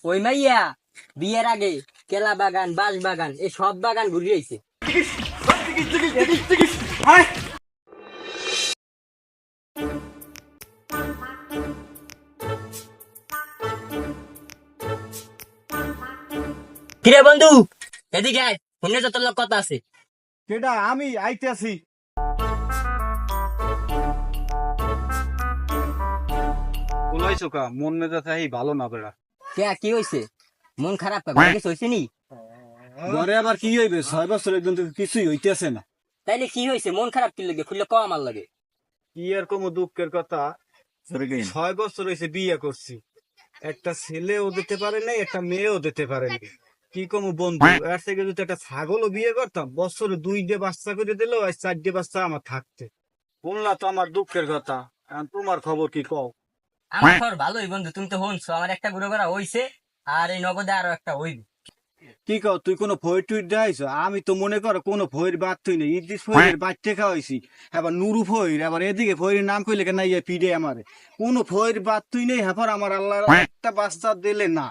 ওই মাইয়া বিয়ের আগে কেলা বাগান বাঁশ বাগান এই সব বাগান ঘুরিয়েছে। কিরে বন্ধু এদিকে আয়, ফোনে যত লোক কথা আছে। কেডা আমি আইতেছি। বলাইছো কা মন মেজাজ ভালো না বেড়া। কে কি হয়েছে? মন খারাপ কা? ঘরে কিছু হয়েছে নি? ঘরে আবার কি হইবে? 6 বছর একদম তো কিছুই হইতেছে না। তাইলে কি হয়েছে? মন খারাপ কি লাগে? খুললে ক আমার লাগে। কি আর কম দুঃখের কথা, 6 বছর হয়েছে বিয়ে করছি, একটা ছেলেও দিতে পারে নাই, একটা মেয়েও দিতে পারে নাই। কি কম বন্ধু, এর থেকে যদি একটা ছাগলও বিয়ে করতাম, বছরে 2টে বাচ্চা করে দিল, আর 4টে বাচ্চা আমার থাকতে। বললা তো আমার দুঃখের কথা। এখন তোমার খবর কি কও? আমার খবর ভালোই বন্ধু, তুমি তো শুনছো আমার একটা গুড়ো করা হইছে, আর এই নগদে আরো একটা হইবে। কি কও, তুই কোনো ভয় টুই দেখাইছো? আমি তো মনে করো কোনো ভয়ের বাদ তুই নেই, ইদ্রিস ফয়ের বাচ্চা খাওয়াইছি, এবার নুরু ফয়ের, আবার এদিকে ফয়ের নাম কইলে কেন ইয়ে পিডে আমারে। কোনো ভয়ের বাদ তুই নেই, হ্যাঁ আমার আল্লাহ একটা বাচ্চা দিলে না।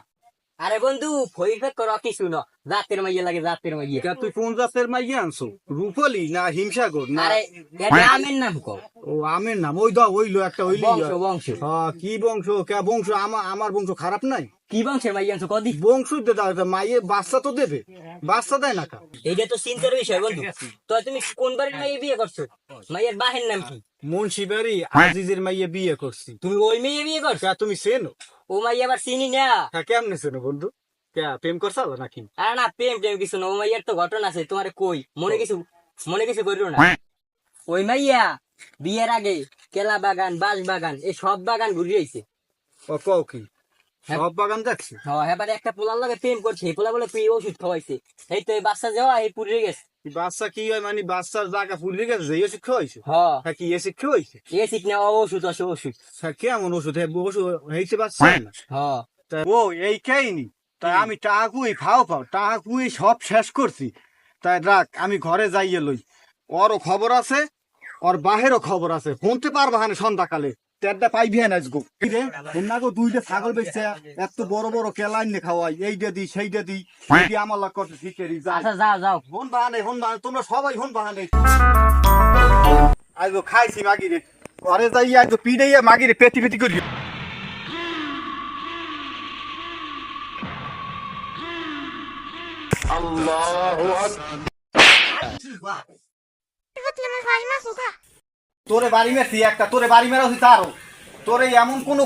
আরে বন্ধু ফইর ফেক করো কিছু না, জাতের মাইয়া লাগে জাতের মাইয়া। তা তুই কোন জাতের মাইয়া আনছো? রূপলি না হিমসাগর না? আরে এটা আমের নাম কও। ও আমের নাম, ওই দাও হইলো একটা হইলি। বংশ বংশ কি বংশ? কে বংশ? আমার বংশ খারাপ নাই। কি বংশের মাইয়া আনছো কদি? বংশ মাইয়ে বাচ্চা তো দেবে, বাচ্চা দেয় না কা? এইটা তো চিন্তার বিষয় বন্ধু। তো তুমি কোন বাড়ির মাইয়া বিয়ে করছো? মাইয়ের বাহের নাম কি? মুন্সিবাড়ি আজিজের মাইয়ে বিয়ে করছি। তুমি ওই মেয়ে বিয়ে করছো? কে তুমি চেনো? ও মাইয়া আবার চিনি না। হ্যাঁ কেমনে চেনো বন্ধু? কে প্রেম করছো নাকি? আরে না, প্রেম টেম কিছু না, ও মাইয়ার তো ঘটনা আছে, তোমার কই মনে কিছু করিও না। ওই মাইয়া বিয়ের আগে কেলা বাগান বাঁশ বাগান এই সব বাগান ঘুরিয়েছে। ও কও কি? সব বাগান দেখছি। হ্যাঁ, এবারে একটা পোলার লগে প্রেম করছে, এই পোলা বলে তুই ওষুধ খাওয়াইছে, এই তো এই বাচ্চা যাওয়া এই পুড়ে গেছে। বাচ্চা কি হয় মানে? বাচ্চার জায়গা ফুলে গেছে, এই শিক্ষা হয়েছে? হ্যাঁ হ্যাঁ কি এই শিক্ষা হয়েছে? এ ঠিক না, ওষুধ আছে ওষুধ। হ্যাঁ কেমন ওষুধ? ওষুধ হয়েছে বাচ্চা না? হ্যাঁ ও এই কাহিনি। তাই আমি টাকুই খাও পাও, টাকুই সব শেষ করছি। তাই রাখ, আমি ঘরে যাইয়ে লই। ওরও খবর আছে, ওর বাহেরও খবর আছে, শুনতে পারবা হানে সন্ধ্যাকালে। তেরটা পাইবি হ্যাঁ নাচগো রে। না গো, 2টে ছাগল বেচছে, এত বড় বড় কেলাইন নে খাওয়াই, এইটা দি সেইটা দি, এইটি আমার লাগ করতে শিখেরি। আচ্ছা যাও যাও। হন বাহানে তোমরা সবাই হন বাহানে। আজ খাইছি মাগিরে, ঘরে যাই আজ পিড়াইয়া মাগিরে পেটি পেটি করি। তোরে বাড়ি মেরছি একটা, তোরে বাড়ি মেরা হচ্ছে তারও, তোরে এমন কোন